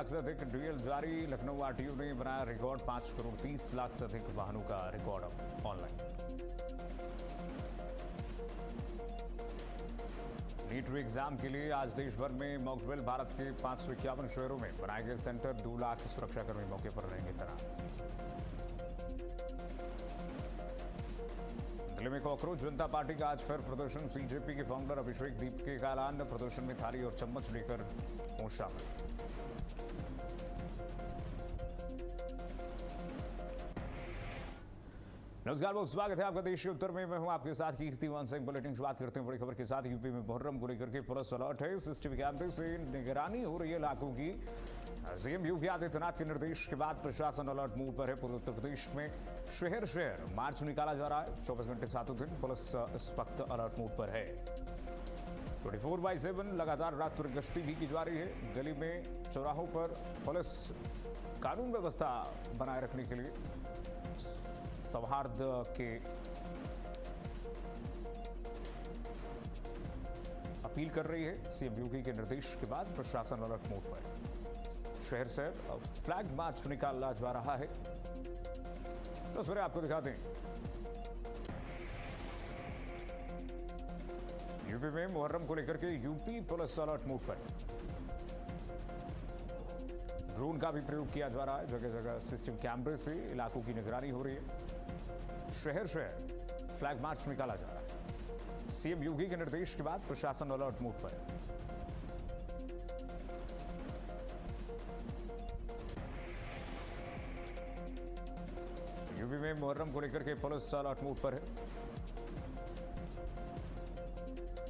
लाख से अधिक डीएल जारी। लखनऊ आरटीओ ने बनाया रिकॉर्ड। 5 करोड़ 30 लाख से अधिक वाहनों का रिकॉर्ड अब ऑनलाइन। नीट री एग्जाम के लिए आज देश भर में मॉक ड्रिल। भारत के 551 शहरों में बनाए गए सेंटर। 2 लाख सुरक्षाकर्मी मौके पर रहेंगे तैनात। दिल्ली में कॉकरोच जनता पार्टी का आज फिर प्रदर्शन। बीजेपी के फाउंडर अभिषेक दीपके का ऐलान। प्रदर्शन में थाली और चम्मच लेकर हों शामिल। नमस्कार, बहुत स्वागत है आपका देश के उत्तर में। मैं हूं आपके साथ कीर्तिमान सिंह। बुलेटिन शुरुआत करते हैं बड़ी खबर के साथ। यूपी में मुहर्रम को लेकर के पुलिस अलर्ट है। सीसीटीवी कैमरे से निगरानी हो रही है इलाकों की। सीएम योगी आदित्यनाथ के निर्देश के बाद प्रशासन अलर्ट मोड पर है। पूरे उत्तर प्रदेश में शहर शहर मार्च निकाला जा रहा है। 24 घंटे सातों दिन पुलिस इस वक्त अलर्ट मोड पर है। 24/7 लगातार रात्रि गश्ती भी की जा रही है। गली में चौराहों पर पुलिस कानून व्यवस्था बनाए रखने के लिए सौहार्द के अपील कर रही है। सीएम योगी के निर्देश के बाद प्रशासन अलर्ट मोड पर है। शहर से फ्लैग मार्च निकाला जा रहा है। तस्वीरें आपको दिखा दें। यूपी में मुहर्रम को लेकर के यूपी पुलिस अलर्ट मोड पर। ड्रोन का भी प्रयोग किया जा रहा है। जगह जगह सीसीटीवी कैमरे से इलाकों की निगरानी हो रही है। शहर शहर फ्लैग मार्च निकाला जा रहा है। सीएम योगी के निर्देश के बाद प्रशासन अलर्ट मोड पर है। यूपी में मुहर्रम को लेकर के पुलिस अलर्ट मोड पर है।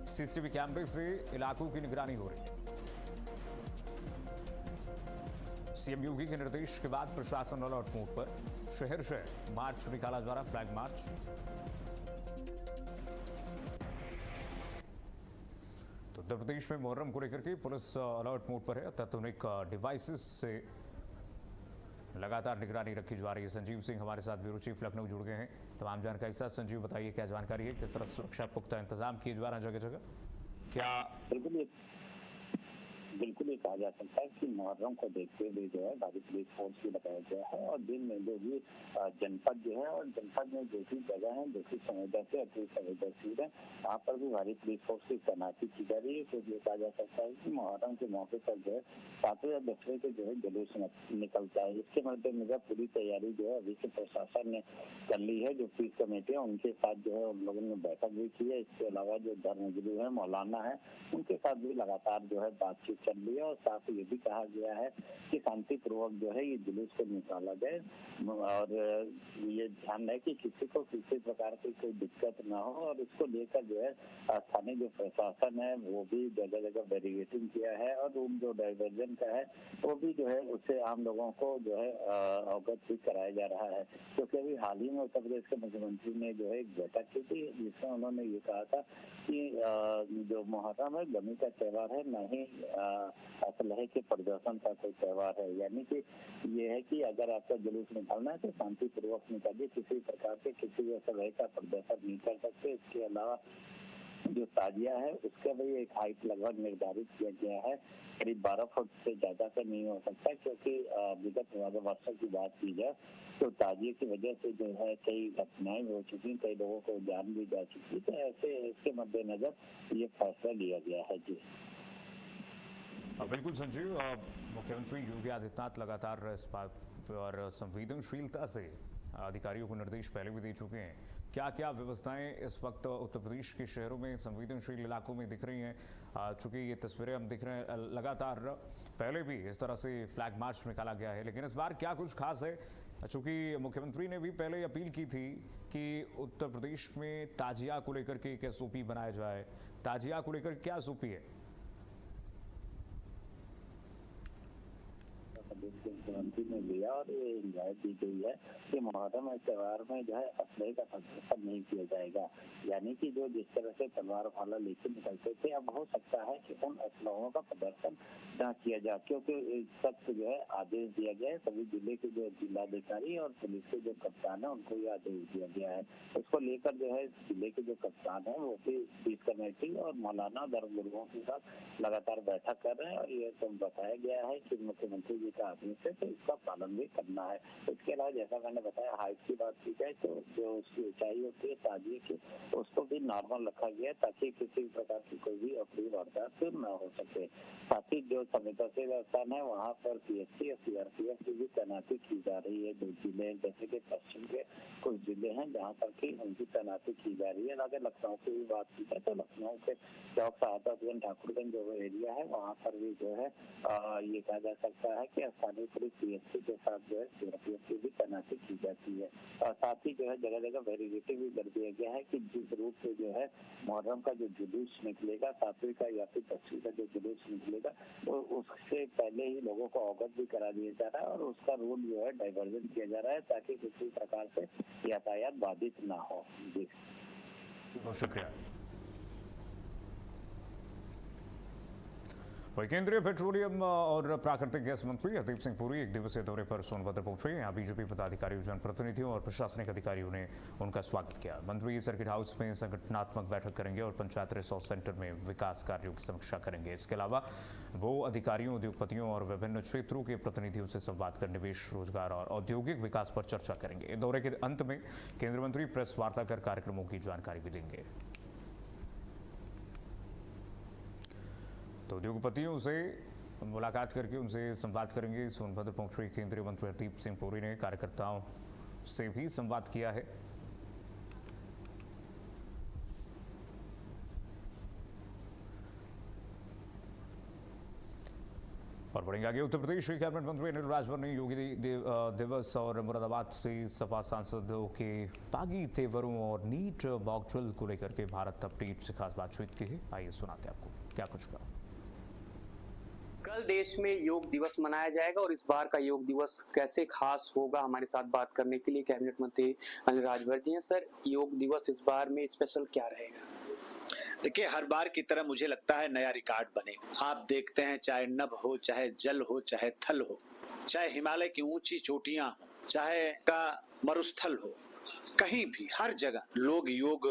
सीसीटीवी कैमरे से इलाकों की निगरानी हो रही है। सीएम योगी के निर्देश के बाद प्रशासन अलर्ट मोड पर। शहर शहर मार्च निकाला जा रहा, फ्लैग मार्च। तो उत्तर प्रदेश में मुहर्रम को लेकर के पुलिस अलर्ट मोड पर है। अत्याधुनिक डिवाइसेस से लगातार निगरानी रखी जा रही है। संजीव सिंह हमारे साथ ब्यूरो चीफ लखनऊ जुड़ गए हैं तमाम जानकारी के साथ। संजीव, बताइए क्या जानकारी है, किस तरह सुरक्षा पुख्ता इंतजाम किए जा रहे हैं जगह जगह? क्या बिल्कुल ये कहा जा सकता है कि मुहर्रम को देखते हुए जो है भारी पुलिस फोर्स भी लगाया गया है। और दिन में जो भी जनपद जो है और जनपद में जो भी जगह है, जो भी संवेदनशील अति संवेदनशील है, वहाँ पर भी भारी पुलिस फोर्स की तैनाती की जा रही है। तो ये कहा जा सकता है कि मुहर्रम के मौके पर जो है 7वें या 10वें के जो है जुलूस निकलता है। इसके मद्देनजर पूरी तैयारी जो है अभी से प्रशासन ने कर ली है। जो पीस कमेटी है उनके साथ जो है उन लोगों ने बैठक भी की है। इसके अलावा जो धर्मगुरु है, मौलाना है, उनके साथ भी लगातार जो है बातचीत चल रही है। और साथ ही ये भी कहा गया है कि शांतिपूर्वक जो है ये जुलूस को निकाला जाए और ये ध्यान है कि किसी को किसी प्रकार की कोई दिक्कत ना हो। और इसको लेकर जो है स्थानीय जो प्रशासन है वो भी जगह जगह बैरिकेडिंग किया है। और रूम जो डाइवर्जन का है वो भी जो है उससे आम लोगों को जो है अवगत भी कराया जा रहा है। क्योंकि अभी हाल ही में उत्तर प्रदेश के मुख्यमंत्री ने जो है एक बैठक की थी जिसमें उन्होंने ये कहा था कि जो मुहर्रम है गमी का त्योहार है, न ही असलहे के प्रदर्शन का कोई त्योहार है। यानी कि ये है कि अगर आपका जुलूस निकालना है तो शांतिपूर्वक निकालिए, किसी प्रकार के किसी भी असलहे का प्रदर्शन नहीं कर सकते। इसके अलावा जो ताजिया है उसका भी एक हाइट लगभग निर्धारित किया गया है, करीब 12 फुट से ज्यादा का नहीं हो सकता। क्योंकि विगत वर्षों की बात की जाए तो ताजिए की वजह से जो है कई घटनाएं हो चुकी, कई लोगों को जान भी जा चुकी। तो ऐसे इसके मद्देनजर ये फैसला लिया गया है। जी बिल्कुल संजीव, मुख्यमंत्री योगी आदित्यनाथ लगातार इस बात और संवेदनशीलता से अधिकारियों को निर्देश पहले भी दे चुके हैं। क्या क्या व्यवस्थाएं इस वक्त उत्तर प्रदेश के शहरों में संवेदनशील इलाकों में दिख रही हैं? चूंकि ये तस्वीरें हम दिख रहे हैं, लगातार पहले भी इस तरह से फ्लैग मार्च निकाला गया है, लेकिन इस बार क्या कुछ खास है? चूंकि मुख्यमंत्री ने भी पहले अपील की थी कि उत्तर प्रदेश में ताजिया को लेकर के एक एसओपी बनाया जाए। ताजिया को लेकर क्या एसओपी है? मुख्यमंत्री ने दिया और ये हिदायत दी गई है कि मुहर्रम त्योहार में जो है असलहे का प्रदर्शन नहीं किया जाएगा। यानी कि जो जिस तरह से तलवार भाला लेके निकलते थे, अब हो सकता है कि उन असलहों का प्रदर्शन किया जाए, क्योंकि सख्त जो है आदेश दिया गया है। सभी जिले के जो जिलाधिकारी और पुलिस के जो कप्तान है उनको ये आदेश दिया गया है। इसको लेकर जो है जिले के जो कप्तान है वो भी पीस कमेटी और मौलाना धर्मगुरुओं के साथ लगातार बैठक कर रहे हैं और ये सब बताया गया है कि मुख्यमंत्री जी का आदेश है तो इसका पालन भी करना है। इसके अलावा जैसा मैंने बताया, हाइट की बात की जाए तो जो उसकी ऊंचाई होती है ताजिए की, उसको भी नॉर्मल रखा गया है ताकि किसी भी प्रकार की कोई भी अप्रिय वारदात न हो सके। साथ ही जो संवेदनशील स्थान है वहाँ पर पीएससी और सीआरपीएफ की भी तैनाती की जा रही है। जो जिले जैसे कि पश्चिम के कुछ जिले हैं जहाँ पर की उनकी तैनाती की जा रही है। अगर लखनऊ की भी बात की जाए तो लखनऊ के चौक शहादतगंज ठाकुरगंज जो एरिया है वहाँ पर भी जो है ये कहा जा सकता है कि स्थानीय पुलिस पीएससी के साथ जो है सीआरपीएफ की भी तैनाती की जाती है। और साथ ही जो है जगह जगह वेरिफिकेशन भी कर दिया गया है कि जिस रूप से जो है मुहर्रम का जो जुलूस निकलेगा, 7वीं का या फिर 10वीं का जो जुलूस निकलेगा, तो उससे पहले ही लोगों को अवगत भी करा दिया जा रहा है और उसका रूट जो है डाइवर्जन किया जा रहा है ताकि किसी प्रकार से यातायात बाधित ना हो। जी बहुत शुक्रिया। वही केंद्रीय पेट्रोलियम और प्राकृतिक गैस मंत्री हरदीप सिंह पुरी एक दिवसीय दौरे पर सोनभद्र पहुंचे। यहाँ बीजेपी पदाधिकारियों, जनप्रतिनिधियों और प्रशासनिक अधिकारियों ने उनका स्वागत किया। मंत्री सर्किट हाउस में संगठनात्मक बैठक करेंगे और पंचायत रिसोर्स सेंटर में विकास कार्यों की समीक्षा करेंगे। इसके अलावा वो अधिकारियों, उद्योगपतियों और विभिन्न क्षेत्रों के प्रतिनिधियों से संवाद कर निवेश, रोजगार और औद्योगिक विकास पर चर्चा करेंगे। दौरे के अंत में केंद्रीय मंत्री प्रेस वार्ता कर कार्यक्रमों की जानकारी भी देंगे। तो उद्योगपतियों से मुलाकात करके उनसे संवाद करेंगे। सोनभद्र पहुंचे केंद्रीय मंत्री हरदीप सिंह पुरी ने कार्यकर्ताओं से भी संवाद किया है। और बढ़ेंगे आगे। उत्तर प्रदेश के कैबिनेट मंत्री अनिल राजभर ने योगी दिवस और मुरादाबाद से सपा सांसदों के बागी तेवरों और नीट मॉक ड्रिल को लेकर के भारत अपडेट से खास बातचीत की है। आइए सुनाते हैं आपको क्या कुछ कहा। कल देश में योग दिवस मनाया जाएगा और इस बार का योग दिवस कैसे खास होगा, हमारे साथ बात करने के लिए कैबिनेट मंत्री अनिल राजभर जी हैं। सर, योग दिवस इस बार में स्पेशल क्या रहेगा? देखिए, हर बार की तरह मुझे लगता है नया रिकॉर्ड बनेगा। आप देखते हैं, चाहे नभ हो, चाहे जल हो, चाहे थल हो, चाहे हिमालय की ऊंची चोटियां हो, चाहे का मरुस्थल हो, कहीं भी हर जगह लोग योग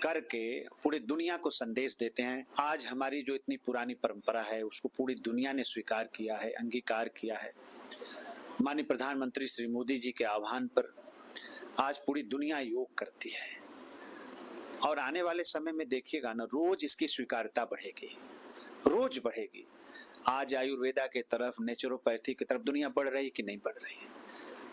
करके पूरी दुनिया को संदेश देते हैं। आज हमारी जो इतनी पुरानी परंपरा है उसको पूरी दुनिया ने स्वीकार किया है, अंगीकार किया है। माननीय प्रधानमंत्री श्री मोदी जी के आह्वान पर आज पूरी दुनिया योग करती है और आने वाले समय में देखिएगा ना, रोज इसकी स्वीकार्यता बढ़ेगी, रोज बढ़ेगी। आज आयुर्वेदा के तरफ, नेचुरोपैथी की तरफ दुनिया बढ़ रही कि नहीं बढ़ रही है?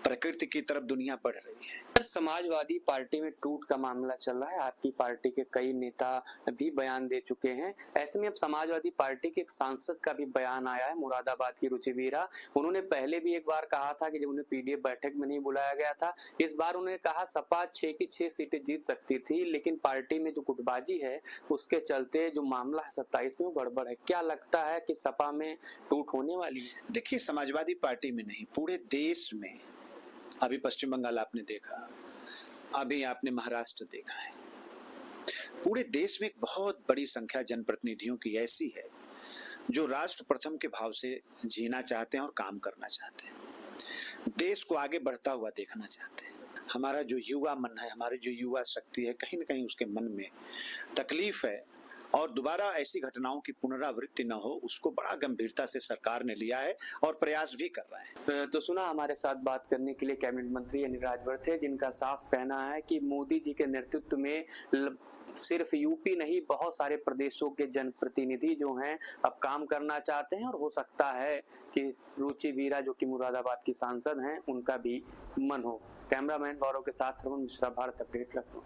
प्रकृति की तरफ दुनिया बढ़ रही है। समाजवादी पार्टी में टूट का मामला चल रहा है। आपकी पार्टी के कई नेता भी बयान दे चुके हैं। ऐसे में अब समाजवादी पार्टी के एक सांसद का भी बयान आया है, मुरादाबाद की रुचि वीरा। उन्होंने पहले भी एक बार कहा था कि जब उन्हें पीडीएफ बैठक में नहीं बुलाया गया था, इस बार उन्होंने कहा सपा 6 की 6 सीटें जीत सकती थी, लेकिन पार्टी में जो गुटबाजी है उसके चलते जो मामला है 27 में वो गड़बड़ है। क्या लगता है कि सपा में टूट होने वाली है? देखिए, समाजवादी पार्टी में नहीं, पूरे देश में। अभी पश्चिम बंगाल आपने देखा, अभी आपने महाराष्ट्र देखा है। पूरे देश में एक बहुत बड़ी संख्या जनप्रतिनिधियों की ऐसी है जो राष्ट्र प्रथम के भाव से जीना चाहते हैं और काम करना चाहते हैं, देश को आगे बढ़ता हुआ देखना चाहते हैं। हमारा जो युवा मन है, हमारी जो युवा शक्ति है, कहीं न कहीं उसके मन में तकलीफ है और दोबारा ऐसी घटनाओं की पुनरावृत्ति न हो, उसको बड़ा गंभीरता से सरकार ने लिया है और प्रयास भी कर रहा है। तो सुना, हमारे साथ बात करने के लिए कैबिनेट मंत्री अनिल राजभर थे, जिनका साफ कहना है कि मोदी जी के नेतृत्व में सिर्फ यूपी नहीं, बहुत सारे प्रदेशों के जनप्रतिनिधि जो हैं अब काम करना चाहते हैं और हो सकता है कि रुचि वीरा जो कि मुरादाबाद की सांसद हैं उनका भी मन हो। कैमरामैन गौरव के साथ रमन मिश्रा, भारत अपडेट, लखनऊ।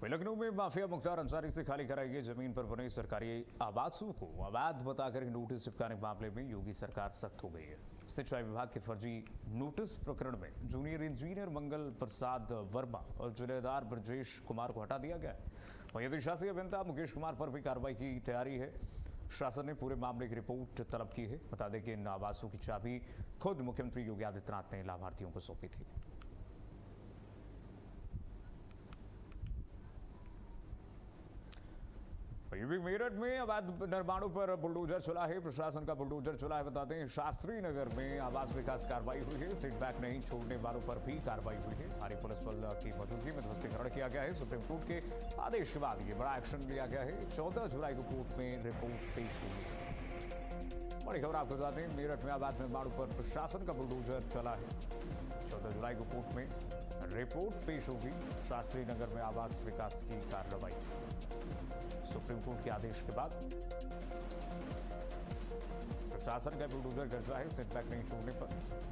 लखनऊ में माफिया मुख्तार अंसारी से खाली कराई गई जमीन पर बने सरकारी आवासों को अवैध बताकर नोटिस चिपकाने के मामले में योगी सरकार सख्त हो गई है। सिंचाई विभाग के फर्जी नोटिस प्रकरण में जूनियर इंजीनियर मंगल प्रसाद वर्मा और जिलेदार ब्रजेश कुमार को हटा दिया गया है। वहीं अधिशासी अभियंता मुकेश कुमार पर भी कार्रवाई की तैयारी है। शासन ने पूरे मामले की रिपोर्ट तलब की है। बता दें कि इन आवासों की चाबी खुद मुख्यमंत्री योगी आदित्यनाथ ने लाभार्थियों को सौंपी थी। यूपी मेरठ में अवैध निर्माणों पर बुलडोजर चला है, प्रशासन का बुलडोजर चला है। बताते हैं शास्त्री नगर में आवास विकास कार्रवाई हुई है, सेटबैक नहीं छोड़ने वालों पर भी कार्रवाई हुई है। भारी पुलिस बल की मौजूदगी में ध्वस्तीकरण किया गया है। सुप्रीम कोर्ट के आदेश के बाद ये बड़ा एक्शन लिया गया है। 14 जुलाई को कोर्ट में रिपोर्ट पेश हुई। बड़ी खबर आपको बताते हैं, मेरठ में अवैध निर्माणों पर प्रशासन का बुलडोजर चला है। 14 जुलाई को कोर्ट में रिपोर्ट पेश होगी। शास्त्री नगर में आवास विकास की कार्रवाई सुप्रीम कोर्ट के आदेश के बाद प्रशासन का बुलडोजर गर्जा है। सेटबैक नहीं छोड़ने पर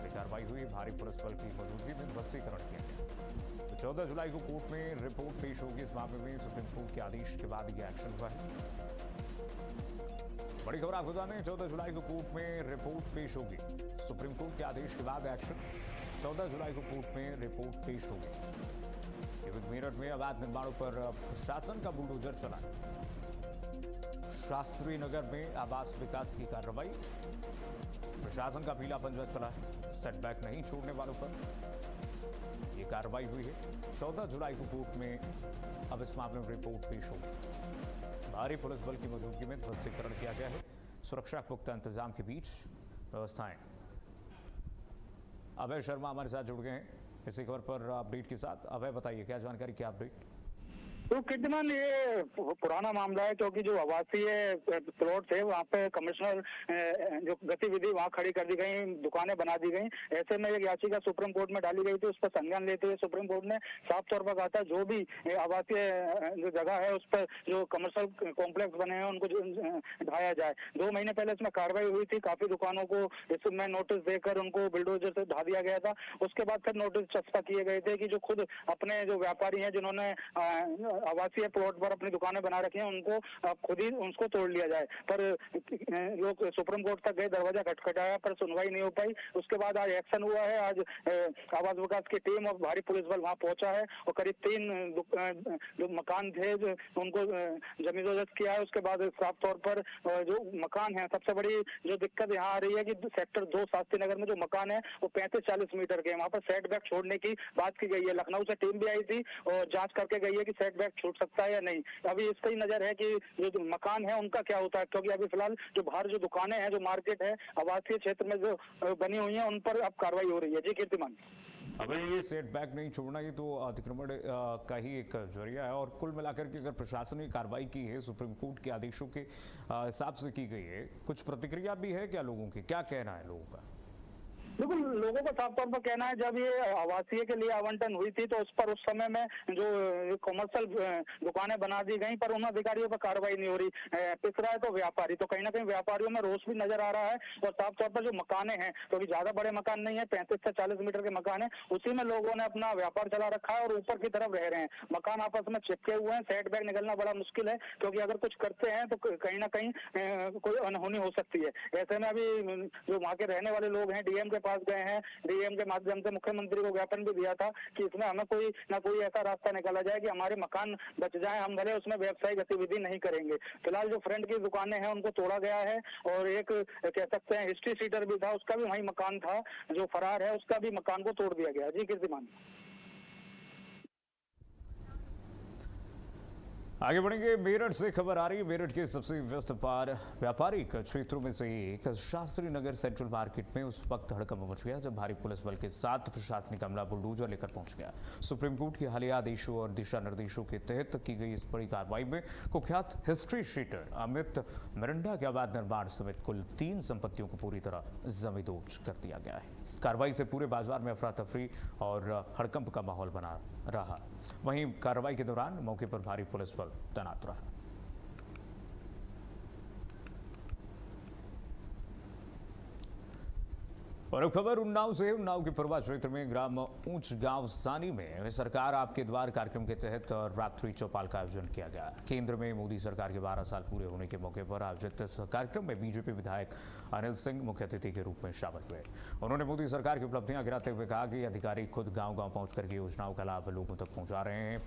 कार्रवाई हुई। भारी पुलिस बल की मौजूदगी में ध्वस्तीकरण किया गया। तो 14 जुलाई को कोर्ट में रिपोर्ट पेश होगी। इस मामले में सुप्रीम कोर्ट के आदेश के बाद यह एक्शन हुआ है। बड़ी खबर आपको बता दें, 14 जुलाई को कोर्ट में रिपोर्ट पेश होगी। सुप्रीम कोर्ट के आदेश के बाद एक्शन। 14 जुलाई को कोर्ट में रिपोर्ट पेश होगी। मेरठ में अवैध निर्माणों पर प्रशासन का बुलडोजर चला। शास्त्री नगर में आवास विकास की कार्रवाई, प्रशासन का पीला पंजा चला है। सेटबैक नहीं छोड़ने वालों पर यह कार्रवाई हुई है। 14 जुलाई को कोर्ट में अब इस मामले में रिपोर्ट पेश होगी। भारी पुलिस बल की मौजूदगी में ध्वस्तीकरण किया गया है। सुरक्षा पुख्ता इंतजाम के बीच व्यवस्थाएं। अभय शर्मा हमारे साथ जुड़ गए हैं इसी खबर पर अपडेट के साथ। अभय बताइए, क्या जानकारी, क्या अपडेट? तो कीर्तिमान, ये पुराना मामला है क्योंकि जो आवासीय प्लॉट थे वहाँ पे कमिश्नर जो गतिविधि वहाँ खड़ी कर दी गई, दुकानें बना दी गई। ऐसे में एक याचिका सुप्रीम कोर्ट में डाली गई थी। उस पर संज्ञान लेते हुए सुप्रीम कोर्ट ने साफ तौर पर कहा था जो भी आवासीय जो जगह है उस पर जो कमर्शियल कॉम्प्लेक्स बने हैं उनको ढाया जाए। 2 महीने पहले इसमें कार्रवाई हुई थी। काफी दुकानों को इसमें नोटिस देकर उनको बुलडोजर से ढा दिया गया था। उसके बाद फिर नोटिस चस्पा किए गए थे कि जो खुद अपने जो व्यापारी हैं जिन्होंने आवासीय प्लॉट पर अपनी दुकानें बना रखी हैं उनको खुद ही उसको तोड़ लिया जाए। पर लोग सुप्रीम कोर्ट तक गए, दरवाजा खटखटाया पर सुनवाई नहीं हो पाई। उसके बाद आज एक्शन हुआ है। आज आवास विकास की टीम और भारी पुलिस बल वहां पहुंचा है और करीब 3 जो मकान थे जो उनको जमीजोजत किया है। उसके बाद साफ तौर पर जो मकान है, सबसे बड़ी जो दिक्कत यहाँ आ रही है कि सेक्टर 2 शास्त्री नगर में जो मकान है वो 35-40 मीटर के, वहाँ पर सेटबैक छोड़ने की बात की गई है। लखनऊ से टीम भी आई थी और जांच करके गई है कि सेटबैक छूट सकता है या नहीं। अभी इस पर ही नजर है कि जो मकान है उनका क्या होता है, क्योंकि अभी फिलहाल जो बाहर जो दुकानें हैं, जो मार्केट है आवासीय क्षेत्र में जो बनी हुई है उन पर अब कार्रवाई हो रही है। जी कीर्तिमान, अब ये सेटबैक नहीं छोड़ना ये तो अतिक्रमण का ही एक जरिया है और कुल मिलाकर के अगर प्रशासन ने कार्रवाई की है सुप्रीम कोर्ट के आदेशों के हिसाब से की गई है, कुछ प्रतिक्रिया भी है क्या लोगों की, क्या कहना है लोगों का? बिल्कुल, लोगों का साफ तौर पर कहना है जब ये आवासीय के लिए आवंटन हुई थी तो उस पर उस समय में जो कमर्शियल दुकानें बना दी गई पर उन अधिकारियों पर कार्रवाई नहीं हो रही। पिस रहा है तो व्यापारी, तो कहीं ना कहीं व्यापारियों में रोष भी नजर आ रहा है। और साफ तौर पर जो मकाने हैं, क्योंकि ज्यादा बड़े मकान नहीं है, 35 से 40 मीटर के मकान है, उसी में लोगों ने अपना व्यापार चला रखा है और ऊपर की तरफ रह रहे हैं। मकान आपस में चिपके हुए हैं, सेटबैक निकलना बड़ा मुश्किल है क्योंकि अगर कुछ करते हैं तो कहीं ना कहीं कोई अनहोनी हो सकती है। ऐसे में अभी जो वहाँ के रहने वाले लोग हैं डीएम के पास गए हैं, डीएम के माध्यम से मुख्यमंत्री को ज्ञापन भी दिया था कि इसमें हमें कोई ना कोई ऐसा रास्ता निकाला जाए कि हमारे मकान बच जाए, हम भले उसमें व्यवसायिक गतिविधि नहीं करेंगे। फिलहाल जो फ्रंट की दुकानें हैं उनको तोड़ा गया है और एक कह सकते हैं हिस्ट्री सीटर भी था, उसका भी वही मकान था, जो फरार है उसका भी मकान को तोड़ दिया गया। जी कीर्तिमान, आगे बढ़ेंगे। मेरठ से खबर आ रही है, मेरठ के सबसे व्यस्त व्यापारिक क्षेत्रों में से एक शास्त्री नगर सेंट्रल मार्केट में उस वक्त हड़कंप मच गया जब भारी पुलिस बल के साथ प्रशासनिक अमला बुलडोजर लेकर पहुंच गया। सुप्रीम कोर्ट के हालिया आदेशों और दिशा निर्देशों के तहत की गई इस बड़ी कार्रवाई में कुख्यात हिस्ट्री शीटर अमित मिरंडा के अवैध निर्माण समेत कुल 3 संपत्तियों को पूरी तरह जमींदोज कर दिया गया है। कार्रवाई से पूरे बाजार में अफरा तफरी और हड़कंप का माहौल बना रहा। वहीं कार्रवाई के दौरान मौके पर भारी पुलिस बल तैनात रहा। और अब खबर उन्नाव से। उन्नाव के पूर्वा क्षेत्र में ग्राम ऊंच गांव सानी में सरकार आपके द्वार कार्यक्रम के तहत रात्रि चौपाल का आयोजन किया गया। केंद्र में मोदी सरकार के 12 साल पूरे होने के मौके पर आयोजित इस कार्यक्रम में बीजेपी विधायक अनिल सिंह मुख्य अतिथि के रूप में शामिल हुए। उन्होंने मोदी सरकार की उपलब्धियां गिनाते हुए कहा कि अधिकारी खुद गांव-गांव पहुंच करके योजनाओं का लाभ लोगों तक पहुंचा रहे हैं।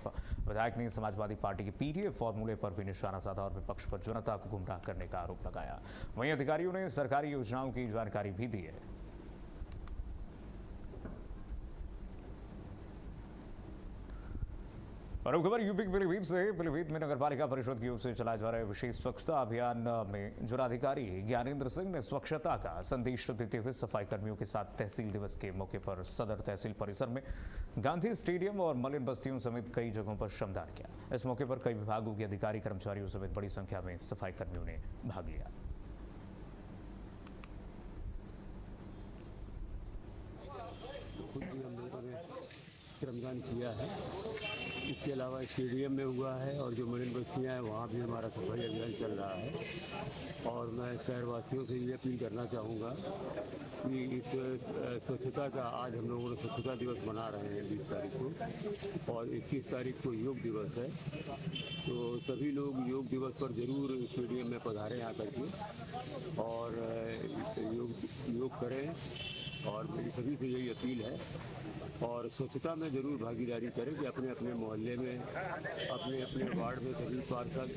विधायक ने समाजवादी पार्टी के पीडीएफ फॉर्मूले पर भी निशाना साधा और विपक्ष पर जनता को गुमराह करने का आरोप लगाया। वहीं अधिकारियों ने सरकारी योजनाओं की जानकारी भी दी है। और अब खबर यूपी के पीलीभीत से। पीलीभीत में नगर पालिका परिषद की ओर से चलाए जा रहे विशेष स्वच्छता अभियान में जिलाधिकारी ज्ञानेंद्र सिंह ने स्वच्छता का संदेश देते हुए सफाई कर्मियों के साथ तहसील दिवस के मौके पर सदर तहसील परिसर में, गांधी स्टेडियम और मलिन बस्तियों समेत कई जगहों पर श्रमदान किया। इस मौके पर कई विभागों के अधिकारी कर्मचारियों समेत बड़ी संख्या में सफाई कर्मियों ने भाग लिया। श्रमदान किया है। इसके अलावा स्टेडियम में हुआ है और जो मलिन बस्तियाँ हैं वहाँ भी हमारा सफाई अभियान चल रहा है। और मैं शहरवासियों से ये अपील करना चाहूँगा कि इस स्वच्छता का, आज हम लोगों ने स्वच्छता दिवस मना रहे हैं 20 तारीख को, और 21 तारीख को योग दिवस है। तो सभी लोग योग दिवस पर ज़रूर स्टेडियम में पधारें आकर के और योग करें। और मेरी सभी से यही अपील है, और स्वच्छता में ज़रूर भागीदारी करें कि अपने अपने मोहल्ले में, अपने अपने वार्ड में सभी पार्षद।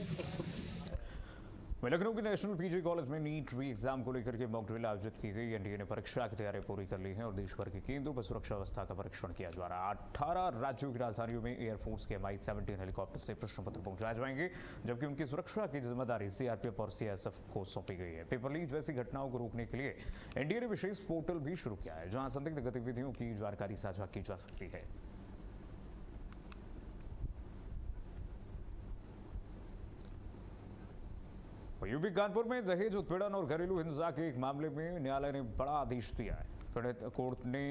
लखनऊ के नेशनल पीजी कॉलेज में नीट री एग्जाम को लेकर के मॉक ड्रिल आयोजित की गई। एनडीए ने परीक्षा की तैयारी पूरी कर ली है और देश भर के केंद्रों पर सुरक्षा व्यवस्था का परीक्षण किया जा रहा है। 18 राज्यों की राजधानियों में एयरफोर्स के MI-17 हेलीकॉप्टर से प्रश्न पत्र पहुंचाए जाएंगे, जबकि उनकी सुरक्षा की जिम्मेदारी सीआरपीएफ और सीआईएसएफ को सौंपी गई है। पेपर लीक जैसी घटनाओं को रोकने के लिए एनडीए ने विशेष पोर्टल भी शुरू किया है, जहां संदिग्ध गतिविधियों की जानकारी साझा की जा सकती है। यूपी कानपुर में दहेज उत्पीड़न और घरेलू हिंसा के एक मामले में न्यायालय ने बड़ा आदेश दिया है। पीड़ित कोर्ट ने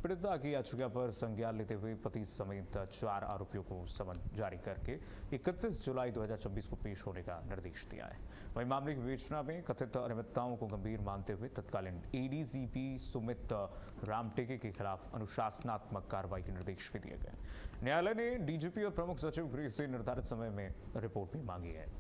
पीड़िता की याचिका पर संज्ञान लेते हुए पति समेत 4 आरोपियों को समन जारी करके 31 जुलाई 2026 को पेश होने का निर्देश दिया है। वहीं मामले की विवेचना में कथित अनियमितताओं को गंभीर मानते हुए तत्कालीन एडीजीपी सुमित रामटेके के खिलाफ अनुशासनात्मक कार्रवाई के निर्देश भी दिए गए। न्यायालय ने डीजीपी और प्रमुख सचिव गृह से निर्धारित समय में रिपोर्ट भी मांगी है।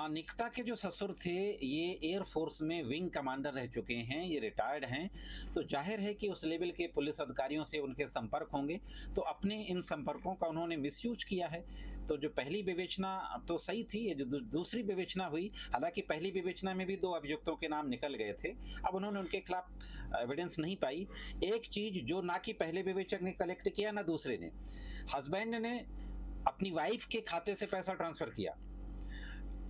निकिता के जो ससुर थे ये एयरफोर्स में विंग कमांडर रह चुके हैं, ये रिटायर्ड हैं, तो जाहिर है कि उस लेवल के पुलिस अधिकारियों से उनके संपर्क होंगे, तो अपने इन संपर्कों का उन्होंने मिसयूज किया है। तो जो पहली विवेचना तो सही थी, ये जो दूसरी विवेचना हुई, हालांकि पहली विवेचना में भी 2 अभियुक्तों के नाम निकल गए थे, अब उन्होंने उनके खिलाफ एविडेंस नहीं पाई। एक चीज जो ना कि पहले विवेचक ने कलेक्ट किया ना दूसरे ने, हस्बैंड ने अपनी वाइफ के खाते से पैसा ट्रांसफर किया,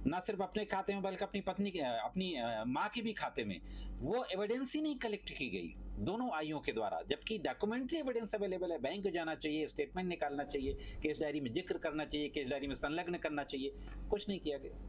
ना सिर्फ अपने खाते में बल्कि अपनी पत्नी के, अपनी माँ के भी खाते में, वो एविडेंस ही नहीं कलेक्ट की गई दोनों आइयों के द्वारा, जबकि डॉक्यूमेंट्री एविडेंस अवेलेबल है। बैंक जाना चाहिए, स्टेटमेंट निकालना चाहिए, केस डायरी में जिक्र करना चाहिए, केस डायरी में संलग्न करना चाहिए, कुछ नहीं किया गया।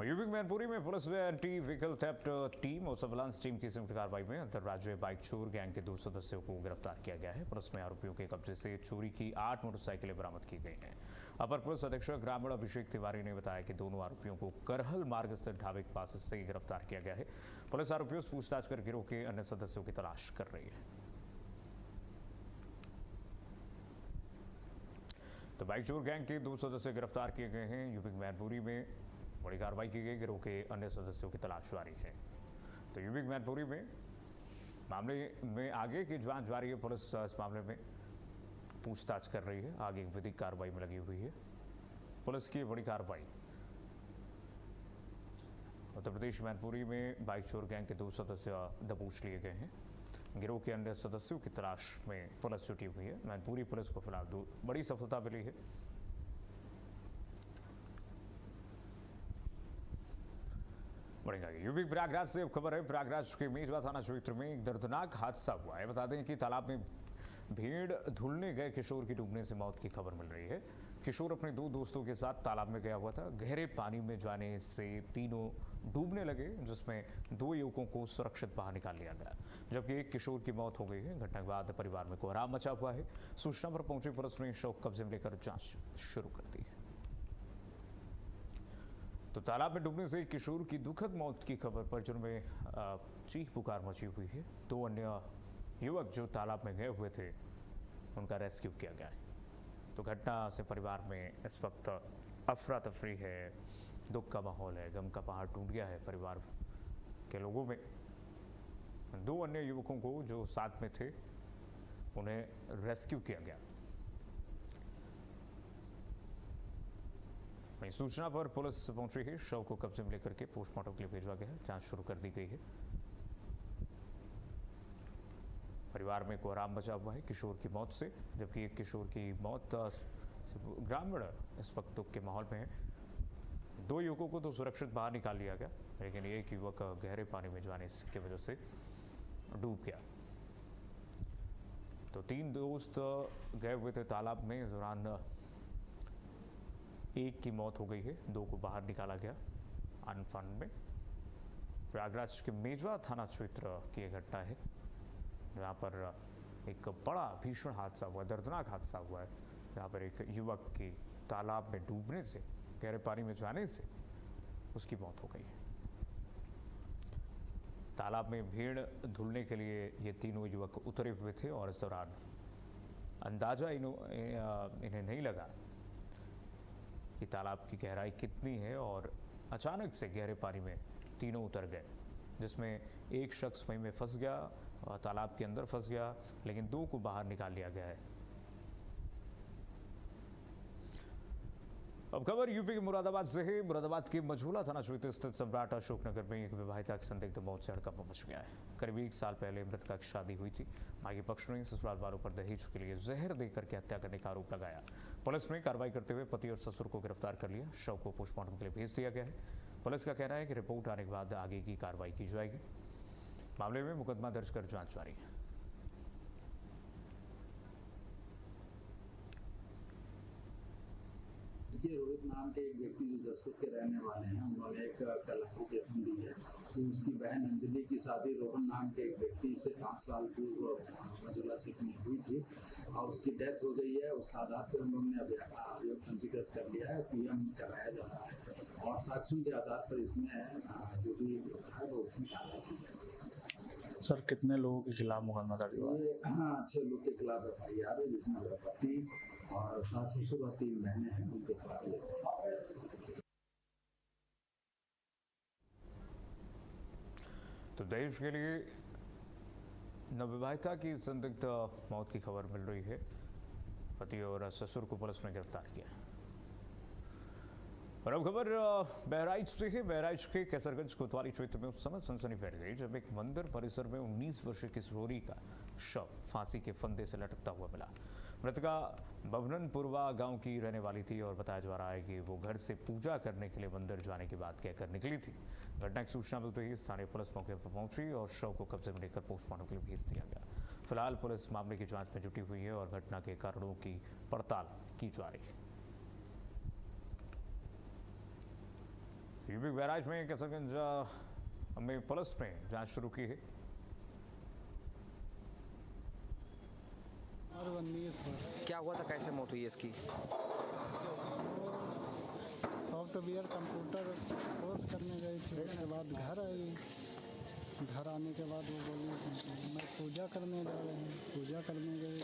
यूपी मैनपुरी में पुलिस व एंटी व्हीकल थेफ्ट टीम और सर्विलांस टीम की संयुक्त कार्रवाई में अंतर्राज्यीय बाइक चोर गैंग के 2 सदस्यों को गिरफ्तार किया गया है। पुलिस में आरोपियों के कब्जे से चोरी की 8 मोटरसाइकिलें बरामद की गई हैं। अपर पुलिस अधीक्षक ग्रामीण अभिषेक तिवारी ने बताया कि दोनों आरोपियों को करहल मार्ग स्थित ढाबे के पास से गिरफ्तार किया गया है। पुलिस आरोपियों से पूछताछ कर गिरोह के अन्य सदस्यों की तलाश कर रही है। तो बाइक चोर गैंग के 2 सदस्य गिरफ्तार किए गए हैं। यूपी मैनपुरी में बड़ी कार्रवाई की गई, गिरोह के अन्य सदस्यों की तलाश जारी है। तो यूपी मैनपुरी में मामले में आगे की जांच जारी है। पुलिस इस मामले में पूछताछ कर रही है, आगे विधिक कार्रवाई में लगी हुई है। पुलिस की बड़ी कार्रवाई। उत्तर प्रदेश मैनपुरी में बाइक चोर गैंग के 2 सदस्य दबोच लिए गए हैं। गिरोह के अन्य सदस्यों की तलाश में पुलिस जुटी हुई है। मैनपुरी पुलिस को फिलहाल बड़ी सफलता मिली है। बढ़ेंगे यूपी प्रयागराज से अब खबर है। प्रयागराज के मेजवा थाना क्षेत्र में एक दर्दनाक हादसा हुआ है। बता दें कि तालाब में भेड़ धुलने गए किशोर की डूबने से मौत की खबर मिल रही है। किशोर अपने 2 दोस्तों के साथ तालाब में गया हुआ था। गहरे पानी में जाने से तीनों डूबने लगे, जिसमें 2 युवकों को सुरक्षित बाहर निकाल लिया गया, जबकि एक किशोर की मौत हो गई है। घटना के बाद परिवार में कोहराम मचा हुआ है। सूचना पर पहुंची पुलिस ने शव कब्जे में लेकर जांच शुरू कर दी है। तो तालाब में डूबने से किशोर की दुखद मौत की खबर पर जिनमें चीख पुकार मची हुई है। 2 अन्य युवक जो तालाब में गए हुए थे, उनका रेस्क्यू किया गया है। तो घटना से परिवार में इस वक्त अफरा तफरी है, दुख का माहौल है, गम का पहाड़ टूट गया है परिवार के लोगों में। 2 अन्य युवकों को जो साथ में थे, उन्हें रेस्क्यू किया गया। सूचना पर पुलिस पहुंच रही है। शव को कब्जे में लेकर के पोस्टमार्टम के लिए भेजा गया है। जांच शुरू कर दी गई है। परिवार में कोहराम मचा हुआ है किशोर की मौत से, जबकि एक किशोर की मौत ग्रामीण इस वक्त दुख के माहौल में है। 2 युवकों को तो सुरक्षित बाहर निकाल लिया गया, लेकिन एक युवक गहरे पानी में जाने की वजह से डूब गया। तो 3 दोस्त गए हुए थे तालाब में, इस दौरान एक की मौत हो गई है, 2 को बाहर निकाला गया अनफन में। प्रयागराज के मेजवा थाना क्षेत्र की यह घटना है, जहाँ पर एक बड़ा भीषण हादसा हुआ, दर्दनाक हादसा हुआ है, जहाँ पर एक युवक की तालाब में डूबने से, गहरे पानी में जाने से उसकी मौत हो गई है। तालाब में भेड़ धुलने के लिए ये तीनों युवक उतरे हुए थे और इस दौरान अंदाजा इन्हें नहीं लगा कि तालाब की गहराई कितनी है और अचानक से गहरे पानी में तीनों उतर गए, जिसमें एक शख्स वहीं में फंस गया और तालाब के अंदर फंस गया, लेकिन 2 को बाहर निकाल लिया गया है। अब खबर यूपी के मुरादाबाद से है। मुरादाबाद के मझोला थाना क्षेत्र स्थित सम्राट अशोकनगर में एक विवाहिता की संदिग्ध मौत से हड़कंप मच गया है। करीब 1 साल पहले मृतका की शादी हुई थी। मां के पक्ष ने ससुराल वालों पर दहेज के लिए जहर देकर के हत्या करने का आरोप लगाया। पुलिस ने कार्रवाई करते हुए पति और ससुर को गिरफ्तार कर लिया। शव को पोस्टमार्टम के लिए भेज दिया गया है। पुलिस का कहना है कि रिपोर्ट आने के बाद आगे की कार्रवाई की जाएगी। मामले में मुकदमा दर्ज कर जांच जारी है। देखिए, रोहित नाम के एक व्यक्ति जो जसपुर के रहने वाले हैं, उन्होंने एक कल एप्लीकेशन दी है कि उसकी बहन अंजलि की शादी रोहन नाम के एक व्यक्ति से 5 साल पूर्व मझोला क्षेत्र में हुई थी और उसकी डेथ हो गई है। उस आधार पर हम लोग ने अभियोग पंजीकृत कर लिया है, पीएम कराया जा रहा है और साक्ष्यों के आधार पर इसमें जो भी है वो उसमें कार्रवाई की जाएगी। सर, कितने लोगों के खिलाफ मुकदमा दर्ज हुआ है? 6 लोग के खिलाफ FIR है, जिसमें मेरा पति और सास ससुर और 3 बहनें हैं, उनके खिलाफ। तो दहेज के लिए नवविवाहिता की संदिग्ध मौत की खबर मिल रही है। पति और ससुर को पुलिस ने गिरफ्तार किया। और अब खबर बहराइच से है। बहराइच के कैसरगंज कोतवाली क्षेत्र में उस समय सनसनी फैल गई जब एक मंदिर परिसर में 19 वर्षीय किशोरी का शव फांसी के फंदे से लटकता हुआ मिला। मृतका बभननपुरवा गांव की रहने वाली थी और बताया जा रहा है कि वो घर से पूजा करने के लिए मंदिर जाने की बात कहकर निकली थी। घटना की सूचना मिलते ही स्थानीय पुलिस मौके पर पहुंची और शव को कब्जे में लेकर पोस्टमार्टम के लिए भेज दिया गया। फिलहाल पुलिस मामले की जांच में जुटी हुई है और घटना के कारणों की पड़ताल की जा रही है। यूपी बहराइच में कैसरगंज में पुलिस ने जांच शुरू की है। क्या हुआ था, कैसे मौत हुई इसकी? सॉफ्टवेयर कंप्यूटर कोर्स करने गई थी, उसके बाद घर आई। घर आने के बाद वो बोली मैं पूजा करने जा रहे हैं। पूजा करने गए,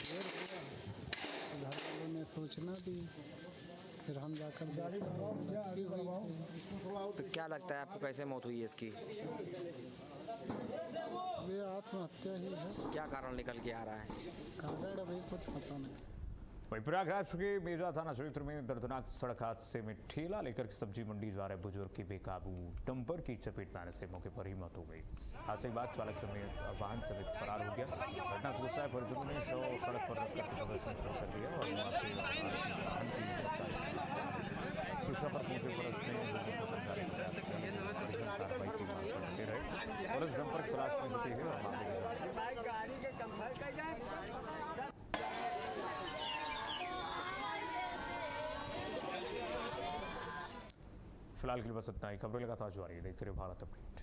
देर हुआ, घर वालों ने सूचना दी, फिर हम जाकर तो क्या लगता है आपको, कैसे मौत हुई है इसकी? ये आत्महत्या ही है। क्या कारण निकल के आ रहा है? कारण अभी कुछ पता नहीं। वहीं प्रयागराज के मेजा थाना क्षेत्र में दर्दनाक सड़क हादसे में ठेला लेकर सब्जी मंडी जा रहे बुजुर्ग की बेकाबू डंपर की चपेट में आने से मौके पर ही मौत हो गई। हादसे के बाद चालक समेत वाहन समेत फरार हो गया। घटना से गुस्साए परिजनों ने शव सड़क पर रखकर प्रदर्शन शुरू कर दिया और सूचना पर पहुंचे पुलिस ने लोगों को समझाने का प्रयास किया, लेकिन परिजन कार्रवाई की मांग करते रहे। पुलिस डंपर की तलाश में जुटी है और मामले की जांच। फिलहाल के लिए बस इतना ही। खबरें लगातार जारी है, देखते रहिए भारत अपडेट।